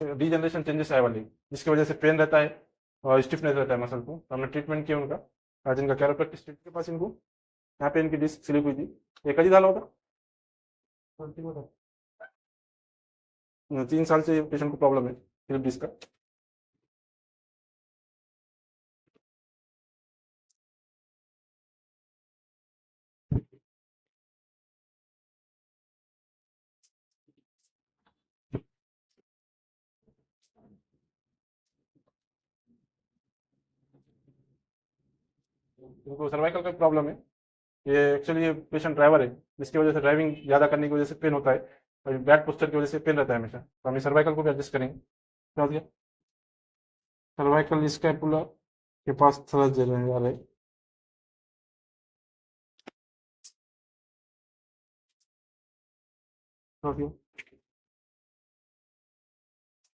Degeneration changes आए वाली, जिसकी वजह से पेन रहता है और स्टिफनेस रहता है मसल को। तो हमने ट्रीटमेंट किया उनका, आज इनका कैरोप्रैक्टिस के पास इनको यहाँ पे इनकी डिस्क स्लिप हुई थी। ये कभी झाला होता 3 साल से पेशेंट को प्रॉब्लम है स्लिप डिस्क का। इनको सर्वाइकल का प्रॉब्लम है। ये एक्चुअली ये पेशेंट ड्राइवर है, जिसकी वजह से ड्राइविंग ज़्यादा करने की वजह से पेन होता है, और बैड पोस्चर की वजह से पेन रहता है हमेशा। तो हम सर्वाइकल को भी एडजस्ट करेंगे। क्या हो गया? सर्वाइकल स्कैपुला के पास थ्रस्ट दे रहे हैं आ रहे हैं। क्या हो गया?